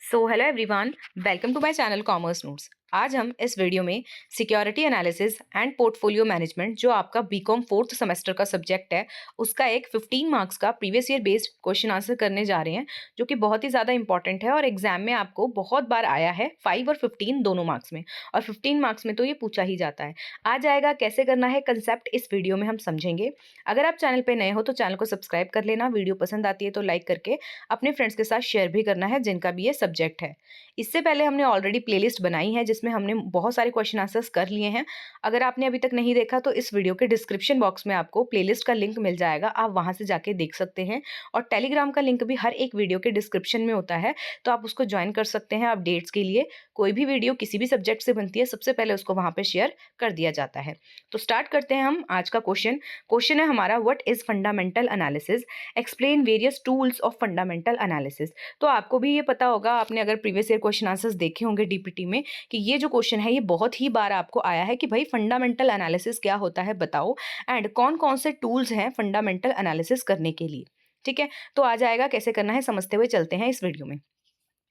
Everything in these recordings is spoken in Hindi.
So hello everyone, welcome to my channel commerce notes. आज हम इस वीडियो में security analysis and portfolio management जो आपका बीकॉम फोर्थ सेमेस्टर का सब्जेक्ट है उसका एक 15 मार्क्स का previous year based question answer करने जा रहे हैं, जो कि बहुत ही ज़्यादा इंपॉर्टेंट है और एग्जाम में आपको बहुत बार आया है 5 और 15 दोनों मार्क्स में। और 15 मार्क्स में तो ये पूछा ही जाता है। आ जाएगा कैसे करना है कंसेप्ट इस वीडियो में हम समझेंगे। अगर आप चैनल पर नए हो तो चैनल को सब्सक्राइब कर लेना, वीडियो पसंद आती है तो लाइक करके अपने फ्रेंड्स के साथ शेयर भी करना है जिनका भी ये सब्जेक्ट है। इससे पहले हमने ऑलरेडी प्लेलिस्ट बनाई है जिसमें हमने बहुत सारे क्वेश्चन आंसर्स कर लिए हैं। अगर आपने अभी तक नहीं देखा तो इस वीडियो के डिस्क्रिप्शन बॉक्स में आपको प्लेलिस्ट का लिंक मिल जाएगा, आप वहां से जाके देख सकते हैं। और टेलीग्राम का लिंक भी हर एक वीडियो के डिस्क्रिप्शन में होता है, तो आप उसको ज्वाइन कर सकते हैं अपडेट्स के लिए। कोई भी वीडियो किसी भी सब्जेक्ट से बनती है सबसे पहले उसको वहां पर शेयर कर दिया जाता है। तो स्टार्ट करते हैं हम आज का क्वेश्चन है हमारा, what is fundamental analysis, explain various tools of fundamental analysis. तो आपको भी ये पता होगा, आपने अगर प्रीवियस ईयर क्वेश्चन आंसर्स देखे होंगे डीपीटी में, कि ये जो क्वेश्चन है ये बहुत ही बार आपको आया है कि भाई फंडामेंटल एनालिसिस क्या होता है बताओ, एंड कौन कौन से टूल्स हैं फंडामेंटल एनालिसिस करने के लिए। ठीक है, तो आ जाएगा कैसे करना है समझते हुए चलते हैं इस वीडियो में।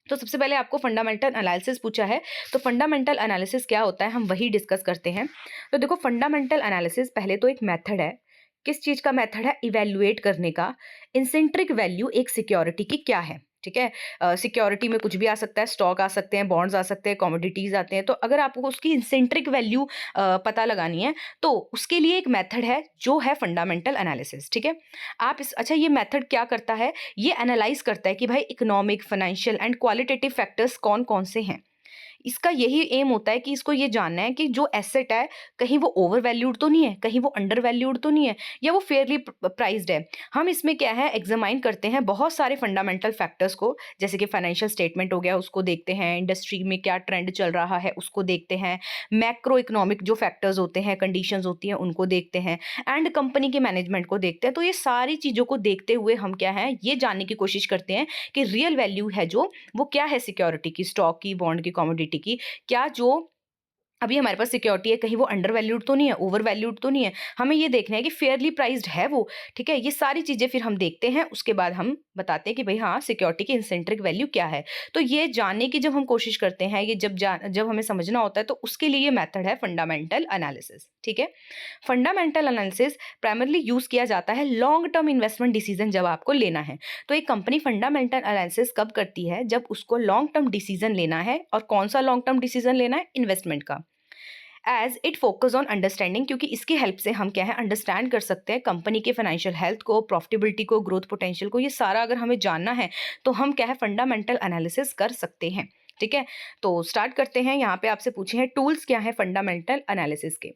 तो सबसे पहले आपको फंडामेंटल एनालिसिस पूछा है, तो फंडामेंटल एनालिसिस क्या होता है हम वही डिस्कस करते हैं। तो देखो, फंडामेंटल एनालिसिस पहले तो एक मेथड है। किस चीज का मेथड है? इवेल्युएट करने का इंसेंट्रिक वैल्यू एक सिक्योरिटी की क्या है। ठीक है, सिक्योरिटी में कुछ भी आ सकता है, स्टॉक आ सकते हैं, बॉन्ड्स आ सकते हैं, कमोडिटीज आते हैं। तो अगर आपको उसकी इंसेंट्रिक वैल्यू पता लगानी है तो उसके लिए एक मेथड है जो है फंडामेंटल एनालिसिस। ठीक है, आप इस अच्छा ये मेथड क्या करता है? ये एनालाइज करता है कि भाई economic, financial and qualitative factors कौन कौन से हैं। इसका यही एम होता है कि इसको ये जानना है कि जो एसेट है कहीं वो ओवर वैल्यूड तो नहीं है, कहीं वो अंडर वैल्यूड तो नहीं है, या वो फेयरली प्राइस्ड है। हम इसमें क्या है एग्जामाइन करते हैं बहुत सारे फंडामेंटल फैक्टर्स को, जैसे कि फाइनेंशियल स्टेटमेंट हो गया उसको देखते हैं, इंडस्ट्री में क्या ट्रेंड चल रहा है उसको देखते हैं, मैक्रो इकोनॉमिक जो फैक्टर्स होते हैं, कंडीशंस होती हैं उनको देखते हैं, एंड कंपनी के मैनेजमेंट को देखते हैं। तो ये सारी चीज़ों को देखते हुए हम क्या है ये जानने की कोशिश करते हैं कि रियल वैल्यू है जो वो क्या है सिक्योरिटी की, स्टॉक की, बॉन्ड की, कमोडिटी की। क्या जो अभी हमारे पास सिक्योरिटी है कहीं वो अंडर वैल्यूड तो नहीं है, ओवर वैल्यूड तो नहीं है। हमें ये देखना है कि फेयरली प्राइस्ड है वो। ठीक है, ये सारी चीज़ें फिर हम देखते हैं, उसके बाद हम बताते हैं कि भाई हाँ सिक्योरिटी की इंसेंट्रिक वैल्यू क्या है। तो ये जानने की जब हम कोशिश करते हैं, ये जब हमें समझना होता है तो उसके लिए ये मेथड है फंडामेंटल एनालिसिस। ठीक है, फंडामेंटल एनालिसिस प्राइमरली यूज किया जाता है लॉन्ग टर्म इन्वेस्टमेंट डिसीजन जब आपको लेना है। तो एक कंपनी फंडामेंटल एनालिसिस कब करती है? जब उसको लॉन्ग टर्म डिसीजन लेना है। और कौन सा लॉन्ग टर्म डिसीजन लेना है? इन्वेस्टमेंट का। As it focus on understanding, क्योंकि इसकी हेल्प से हम क्या है अंडरस्टैंड कर सकते हैं कंपनी के फाइनेंशियल हेल्थ को, प्रॉफिटेबिलिटी को, ग्रोथ पोटेंशियल को। ये सारा अगर हमें जानना है तो हम क्या है फंडामेंटल एनालिसिस कर सकते हैं। ठीक है, तो स्टार्ट करते हैं। यहाँ पे आपसे पूछे हैं टूल्स क्या है फंडामेंटल एनालिसिस के।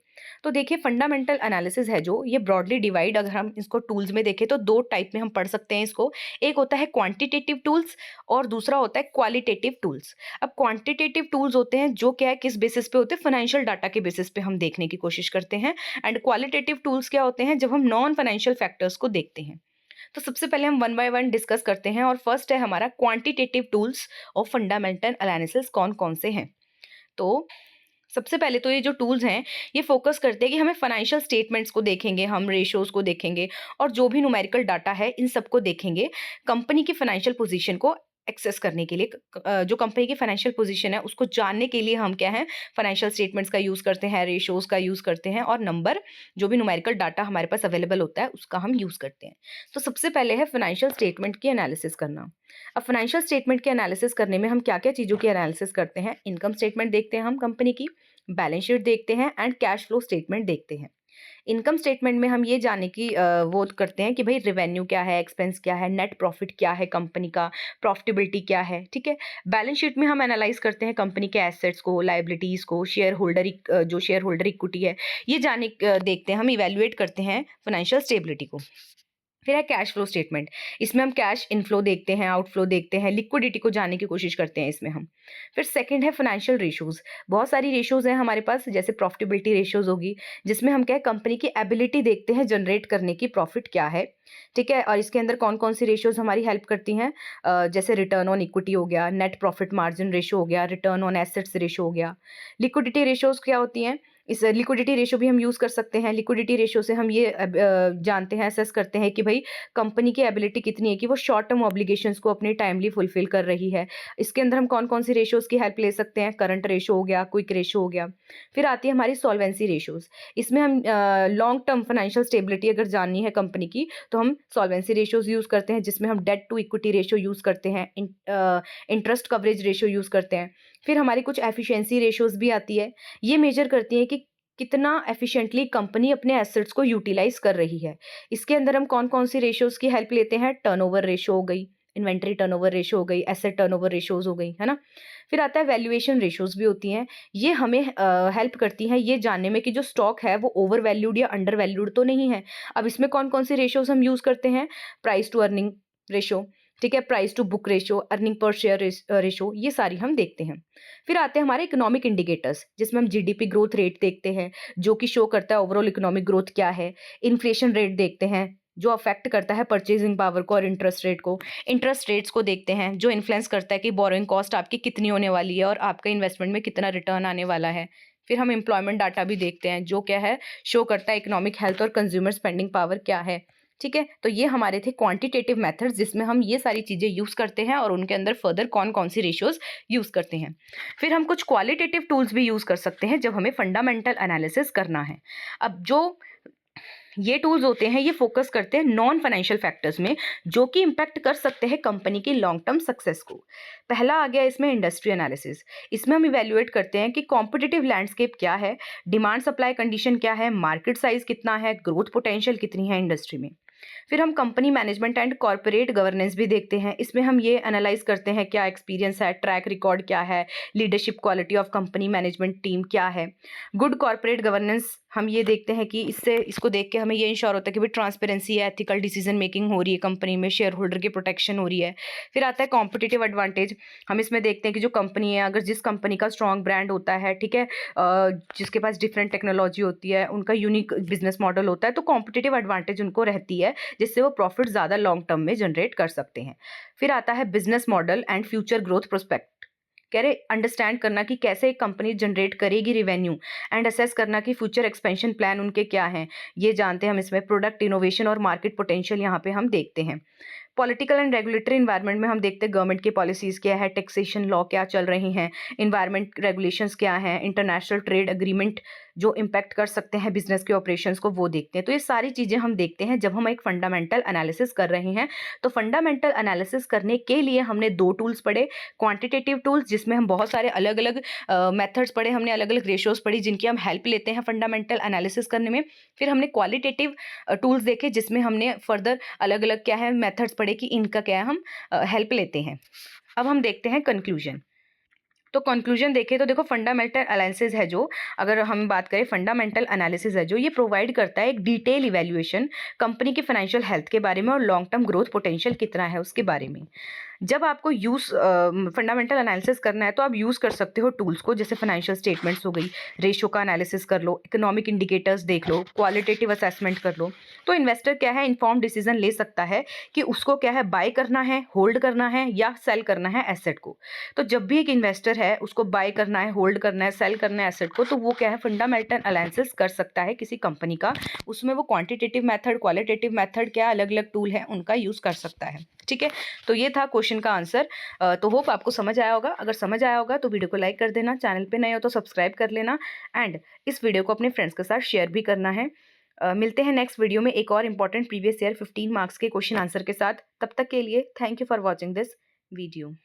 तो देखिए, फंडामेंटल एनालिसिस है जो ये ब्रॉडली डिवाइड, अगर हम इसको टूल्स में देखें तो दो टाइप में हम पढ़ सकते हैं इसको। एक होता है क्वांटिटेटिव टूल्स और दूसरा होता है क्वालिटेटिव टूल्स। अब क्वांटिटेटिव टूल्स होते हैं जो क्या है किस बेसिस पे होते हैं? फाइनेंशियल डाटा के बेसिस पे हम देखने की कोशिश करते हैं। एंड क्वालिटेटिव टूल्स क्या होते हैं? जब हम नॉन फाइनेंशियल फैक्टर्स को देखते हैं। तो सबसे पहले हम वन बाय वन डिस्कस करते हैं, और फर्स्ट है हमारा quantitative tools of fundamental analysis कौन कौन से हैं। तो सबसे पहले तो ये जो टूल्स हैं ये फोकस करते हैं कि हमें फाइनेंशियल स्टेटमेंट्स को देखेंगे, हम रेशियोज को देखेंगे, और जो भी न्यूमेरिकल डाटा है इन सबको देखेंगे कंपनी की फाइनेंशियल पोजीशन को एक्सेस करने के लिए। जो कंपनी की फाइनेंशियल पोजीशन है उसको जानने के लिए हम क्या है फाइनेंशियल स्टेटमेंट्स का यूज़ करते हैं, रेशियोज का यूज़ करते हैं, और नंबर जो भी न्यूमेरिकल डाटा हमारे पास अवेलेबल होता है उसका हम यूज़ करते हैं। तो सबसे पहले है फाइनेंशियल स्टेटमेंट की एनालिसिस करना। अब फाइनेंशियल स्टेटमेंट की एनालिसिस करने में हम क्या क्या चीज़ों की एनालिसिस करते हैं? इनकम स्टेटमेंट देखते हैं हम कंपनी की, बैलेंस शीट देखते हैं, एंड कैश फ्लो स्टेटमेंट देखते हैं। इनकम स्टेटमेंट में हम ये जानने की वो करते हैं कि भाई रेवेन्यू क्या है, एक्सपेंस क्या है, नेट प्रॉफिट क्या है कंपनी का, प्रॉफिटेबिलिटी क्या है। ठीक है, बैलेंस शीट में हम एनालाइज करते हैं कंपनी के एसेट्स को, लाइबिलिटीज़ को, जो शेयर होल्डर इक्विटी है ये देखते हैं, हम इवेल्युएट करते हैं फाइनेंशियल स्टेबिलिटी को। फिर है कैश फ्लो स्टेटमेंट। इसमें हम कैश इनफ्लो देखते हैं, आउटफ्लो देखते हैं, लिक्विडिटी को जानने की कोशिश करते हैं इसमें हम। फिर सेकंड है फाइनेंशियल रेशियोज। बहुत सारी रेशियोज हैं हमारे पास, जैसे प्रॉफिटेबिलिटी रेशियोज होगी जिसमें हम क्या है कंपनी की एबिलिटी देखते हैं जनरेट करने की, प्रॉफिट क्या है। ठीक है, और इसके अंदर कौन कौन सी रेशियोज हमारी हेल्प करती हैं? जैसे रिटर्न ऑन इक्विटी हो गया, नेट प्रॉफिट मार्जिन रेशियो हो गया, रिटर्न ऑन एसेट्स रेशियो हो गया। लिक्विडिटी रेशियोज क्या होती हैं? इस लिक्विडिटी रेशियो भी हम यूज़ कर सकते हैं। लिक्विडिटी रेशियो से हम ये जानते हैं, असेस करते हैं कि भाई कंपनी की एबिलिटी कितनी है कि वो शॉर्ट टर्म ऑब्लिगेशंस को अपने टाइमली फुलफिल कर रही है। इसके अंदर हम कौन-कौन सी रेशियोज़ की हेल्प ले सकते हैं? करंट रेशियो हो गया, क्विक रेशियो हो गया। फिर आती है हमारी सॉल्वेंसी रेशियोज़। इसमें हम लॉन्ग टर्म फाइनेंशियल स्टेबिलिटी अगर जाननी है कंपनी की, तो हम सॉल्वेंसी रेशियोज़ यूज़ करते हैं, जिसमें हम debt to equity ratio use करते हैं, इंटरेस्ट कवरेज रेशियो यूज़ करते हैं। फिर हमारी कुछ एफिशिएंसी रेशियोज़ भी आती है। ये मेजर करती हैं कि कितना एफिशिएंटली कंपनी अपने एसेट्स को यूटिलाइज़ कर रही है। इसके अंदर हम कौन-कौन सी रेशियोज़ की हेल्प लेते हैं? टर्नओवर रेशियो हो गई, इन्वेंटरी टर्नओवर रेशियो हो गई, एसेट टर्नओवर रेशियोज़ हो गई, है ना? फिर आता है वैल्यूएशन रेशियोज़ भी होती हैं। ये हमें हेल्प करती हैं ये जानने में कि जो स्टॉक है वो ओवर वैल्यूड या अंडर वैल्यूड तो नहीं है। अब इसमें कौन-कौन सी रेशियोज़ हम यूज़ करते हैं? प्राइस टू अर्निंग रेशियो, ठीक है? Price to book ratio, earning per share ratio, ये सारी हम देखते हैं। फिर आते हैं हमारे इकोनॉमिक इंडिकेटर्स, जिसमें हम जीडीपी ग्रोथ रेट देखते हैं, जो कि शो करता है ओवरऑल इकोनॉमिक ग्रोथ क्या है। इन्फ्लेशन रेट देखते हैं, जो अफेक्ट करता है परचेजिंग पावर को और इंटरेस्ट रेट को। इंटरेस्ट रेट्स को देखते हैं, जो इन्फ्लुएंस करता है कि बोरोइंग कॉस्ट आपकी कितनी होने वाली है और आपका इन्वेस्टमेंट में कितना रिटर्न आने वाला है। फिर हम एम्प्लॉयमेंट डाटा भी देखते हैं, जो क्या है, शो करता है इकोनॉमिक हेल्थ और कंज्यूमर स्पेंडिंग पावर क्या है। ठीक है, तो ये हमारे थे क्वांटिटेटिव मेथड्स, जिसमें हम ये सारी चीज़ें यूज़ करते हैं और उनके अंदर फर्दर कौन-कौन सी रेशियोज़ यूज़ करते हैं। फिर हम कुछ क्वालिटेटिव टूल्स भी यूज़ कर सकते हैं जब हमें फंडामेंटल एनालिसिस करना है। अब जो ये टूल्स होते हैं, ये फोकस करते हैं नॉन फाइनेंशियल फैक्टर्स में, जो कि इम्पैक्ट कर सकते हैं कंपनी की लॉन्ग टर्म सक्सेस को। पहला आ गया इसमें इंडस्ट्री एनालिसिस। इसमें हम इवैल्यूएट करते हैं कि कॉम्पिटिटिव लैंडस्केप क्या है, डिमांड सप्लाई कंडीशन क्या है, मार्केट साइज कितना है, ग्रोथ पोटेंशियल कितनी है इंडस्ट्री में। फिर हम company management and corporate governance भी देखते हैं। इसमें हम ये एनालाइज करते हैं क्या एक्सपीरियंस है, ट्रैक रिकॉर्ड क्या है, leadership quality of company management team क्या है। गुड कॉर्पोरेट गवर्नेंस हम ये देखते हैं कि इसको देख के हमें ये इंश्योर होता है कि भाई ट्रांसपेरेंसी है, एथिकल डिसीजन मेकिंग हो रही है कंपनी में, शेयर होल्डर की प्रोटेक्शन हो रही है। फिर आता है कॉम्पिटिटिव एडवांटेज। हम इसमें देखते हैं कि जो कंपनी है, अगर जिस कंपनी का स्ट्रॉन्ग ब्रांड होता है, ठीक है, जिसके पास डिफरेंट टेक्नोलॉजी होती है, उनका यूनिक बिजनेस मॉडल होता है, तो कॉम्पिटिटिव एडवांटेज उनको रहती है, जिससे वो प्रॉफिट ज़्यादा लॉन्ग टर्म में जनरेट कर सकते हैं। फिर आता है business model and future growth prospect. कह रहे अंडरस्टैंड करना कि कैसे एक कंपनी जनरेट करेगी रिवेन्यू, एंड असेस करना कि फ्यूचर एक्सपेंशन प्लान उनके क्या हैं, ये जानते हैं हम इसमें। प्रोडक्ट इनोवेशन और मार्केट पोटेंशियल यहाँ पे हम देखते हैं। पॉलिटिकल एंड रेगुलेटरी इन्वायरमेंट में हम देखते हैं गवर्नमेंट की पॉलिसीज़ क्या है, टैक्सेशन लॉ क्या चल रही हैं, इन्वायरमेंट रेगुलेशंस क्या हैं, इंटरनेशनल ट्रेड एग्रीमेंट जो इम्पैक्ट कर सकते हैं बिजनेस के ऑपरेशंस को, वो देखते हैं। तो ये सारी चीज़ें हम देखते हैं जब हम एक फंडामेंटल एनालिसिस कर रहे हैं। तो फंडामेंटल एनालिसिस करने के लिए हमने दो टूल्स पढ़े, क्वांटिटेटिव टूल्स जिसमें हम बहुत सारे अलग अलग मेथड्स पढ़े, हमने अलग अलग रेशियोज़ पढ़ी जिनकी हम हेल्प लेते हैं फंडामेंटल एनालिसिस करने में। फिर हमने क्वालिटेटिव टूल्स देखे, जिसमें हमने फर्दर अलग अलग क्या है मेथड्स पढ़े कि इनका क्या है हम हेल्प लेते हैं। अब हम देखते हैं कंक्लूजन। तो कंक्लूजन देखें तो देखो, फंडामेंटल एनालिसिस है जो, अगर हम बात करें फंडामेंटल एनालिसिस है जो, ये प्रोवाइड करता है एक डिटेल इवैल्यूएशन कंपनी की फाइनेंशियल हेल्थ के बारे में और लॉन्ग टर्म ग्रोथ पोटेंशियल कितना है उसके बारे में। जब आपको फंडामेंटल एनालिसिस करना है तो आप यूज़ कर सकते हो टूल्स को, जैसे फाइनेंशियल स्टेटमेंट्स हो गई, रेशियो का एनालिसिस कर लो, इकोनॉमिक इंडिकेटर्स देख लो, क्वालिटेटिव असेसमेंट कर लो। तो इन्वेस्टर क्या है, इन्फॉर्म डिसीजन ले सकता है कि उसको क्या है, बाय करना है, होल्ड करना है या सेल करना है एसेट को। तो जब भी एक इन्वेस्टर है उसको बाय करना है, होल्ड करना है, सेल करना है एसेट को, तो वो क्या है, फंडामेंटल एनालिसिस कर सकता है किसी कंपनी का। उसमें वो क्वांटिटेटिव मेथड, क्वालिटेटिव मेथड, क्या अलग अलग टूल है उनका यूज़ कर सकता है। ठीक है, तो ये था क्वेश्चन का आंसर। तो होप आपको समझ आया होगा। अगर समझ आया होगा तो वीडियो को लाइक कर देना, चैनल पे नए हो तो सब्सक्राइब कर लेना, एंड इस वीडियो को अपने फ्रेंड्स के साथ शेयर भी करना है। मिलते हैं नेक्स्ट वीडियो में एक और इंपॉर्टेंट प्रीवियस ईयर 15 मार्क्स के क्वेश्चन आंसर के साथ। तब तक के लिए thank you for watching this video.